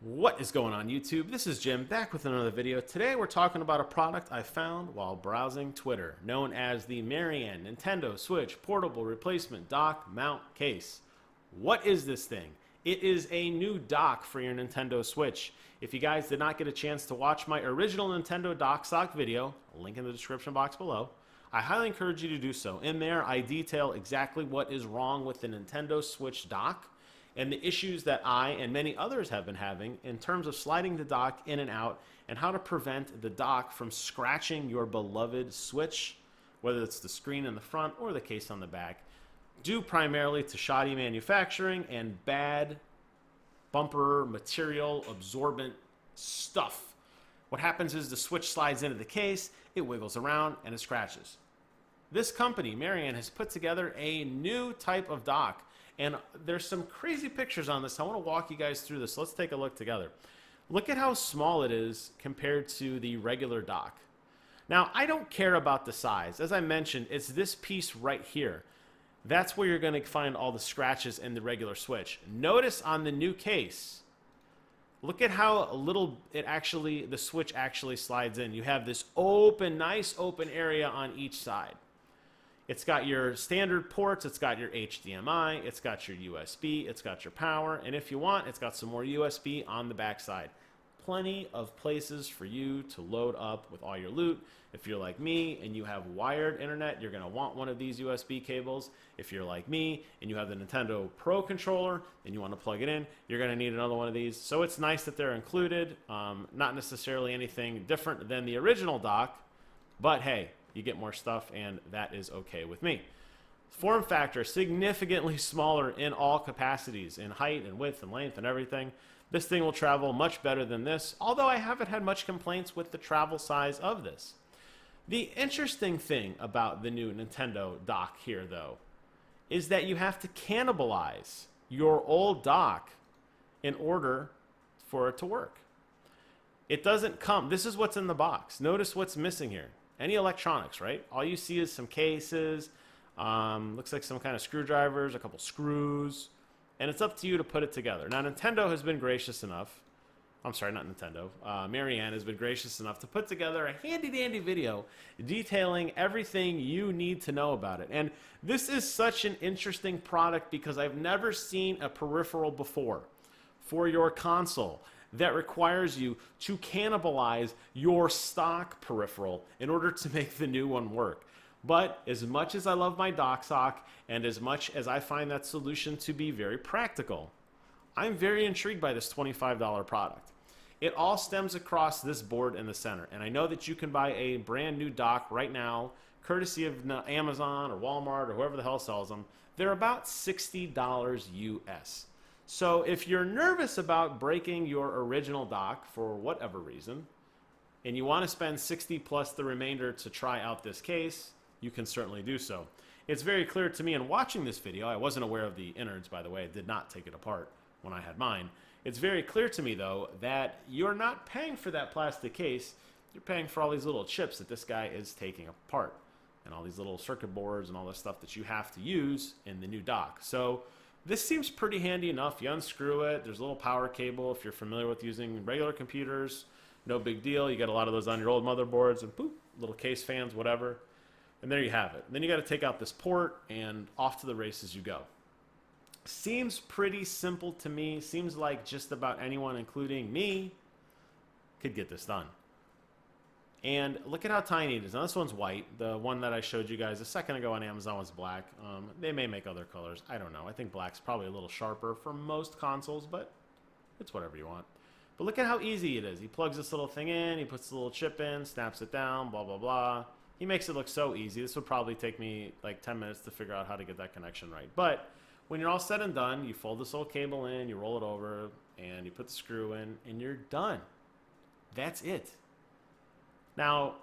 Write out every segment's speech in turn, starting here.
What is going on YouTube? This is Jim back with another video. Today we're talking about a product I found while browsing Twitter, known as the MYRIANN Nintendo Switch Portable Replacement Dock Mount Case. What is this thing? It is a new dock for your Nintendo Switch. If you guys did not get a chance to watch my original Nintendo dock stock video, link in the description box below, I highly encourage you to do so. In there I detail exactly what is wrong with the Nintendo Switch dock and the issues that I and many others have been having in terms of sliding the dock in and out and how to prevent the dock from scratching your beloved Switch, whether it's the screen in the front or the case on the back, due primarily to shoddy manufacturing and bad bumper material absorbent stuff. What happens is the Switch slides into the case, it wiggles around, and it scratches. This company, MYRIANN, has put together a new type of dock. And there's some crazy pictures on this. I want to walk you guys through this. Let's take a look together. Look at how small it is compared to the regular dock. Now, I don't care about the size. As I mentioned, it's this piece right here. That's where you're going to find all the scratches in the regular Switch. Notice on the new case, look at how little the Switch actually slides in. You have this open, nice open area on each side. It's got your standard ports, it's got your HDMI, it's got your USB, it's got your power, and if you want, it's got some more USB on the backside. Plenty of places for you to load up with all your loot. If you're like me and you have wired internet, you're going to want one of these USB cables. If you're like me and you have the Nintendo Pro controller and you want to plug it in, you're going to need another one of these. So it's nice that they're included. Not necessarily anything different than the original dock, but hey, you get more stuff, and that is okay with me. Form factor, significantly smaller in all capacities, in height and width and length and everything. This thing will travel much better than this, although I haven't had much complaints with the travel size of this. The interesting thing about the new Nintendo dock here, though, is that you have to cannibalize your old dock in order for it to work. It doesn't come, this is what's in the box. Notice what's missing here. Any electronics, right? All you see is some cases, looks like some kind of screwdrivers, a couple screws, and it's up to you to put it together. Now, Nintendo has been gracious enough, I'm sorry, not Nintendo, MYRIANN has been gracious enough to put together a handy-dandy video detailing everything you need to know about it. And this is such an interesting product because I've never seen a peripheral before for your console that requires you to cannibalize your stock peripheral in order to make the new one work. But as much as I love my dock sock and as much as I find that solution to be very practical, I'm very intrigued by this $25 product. It all stems across this board in the center, and I know that you can buy a brand new dock right now, courtesy of Amazon or Walmart or whoever the hell sells them. They're about $60 US. So if you're nervous about breaking your original dock for whatever reason, and you want to spend 60 plus the remainder to try out this case, you can certainly do so. It's very clear to me in watching this video, I wasn't aware of the innards, by the way, I did not take it apart when I had mine. It's very clear to me, though, that you're not paying for that plastic case, you're paying for all these little chips that this guy is taking apart, and all these little circuit boards and all this stuff that you have to use in the new dock. So this seems pretty handy enough. You unscrew it, there's a little power cable if you're familiar with using regular computers, no big deal. You get a lot of those on your old motherboards and boop, little case fans, whatever. And there you have it. Then you got to take out this port and off to the races you go. Seems pretty simple to me. Seems like just about anyone, including me, could get this done. And look at how tiny it is. Now this one's white. The one that I showed you guys a second ago on Amazon was black. They may make other colors. I don't know. I think black's probably a little sharper for most consoles, but it's whatever you want. But look at how easy it is. He plugs this little thing in, he puts the little chip in, snaps it down, blah, blah, blah. He makes it look so easy. This would probably take me like 10 minutes to figure out how to get that connection right. But when you're all said and done, you fold this little cable in, you roll it over, and you put the screw in, and you're done. That's it. Now,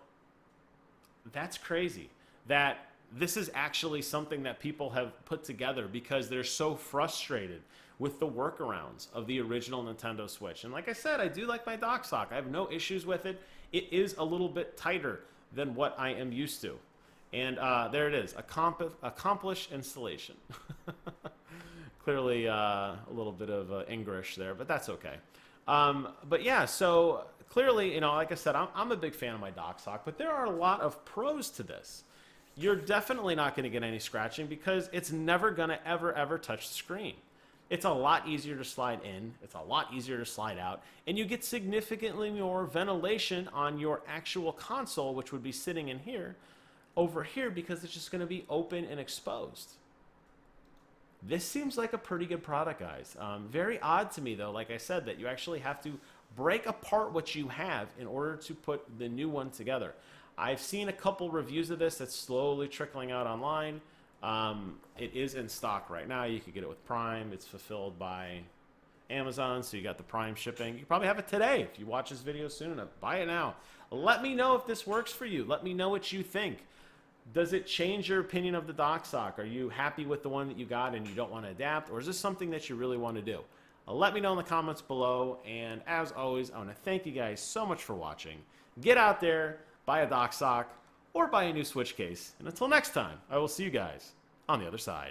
that's crazy that this is actually something that people have put together because they're so frustrated with the workarounds of the original Nintendo Switch. And like I said, I do like my dock sock. I have no issues with it. It is a little bit tighter than what I am used to. And there it is, accomplished installation. Clearly a little bit of English there, but that's okay. But yeah, so clearly, like I said, I'm a big fan of my dock sock, but there are a lot of pros to this. You're definitely not going to get any scratching because it's never going to ever touch the screen. It's a lot easier to slide in. It's a lot easier to slide out. And you get significantly more ventilation on your actual console, which would be sitting in here, over here, because it's just going to be open and exposed. This seems like a pretty good product, guys. Very odd to me, though, like I said, that you actually have to break apart what you have in order to put the new one together. I've seen a couple reviews of this that's slowly trickling out online. It is in stock right now. You could get it with Prime. It's fulfilled by Amazon, so you got the Prime shipping. You can probably have it today if you watch this video soon enough. Buy it now. Let me know if this works for you. Let me know what you think. Does it change your opinion of the dock sock? Are you happy with the one that you got and you don't want to adapt? Or is this something that you really want to do? Let me know in the comments below. And as always, I want to thank you guys so much for watching. Get out there, buy a dock sock, or buy a new switch case. And until next time, I will see you guys on the other side.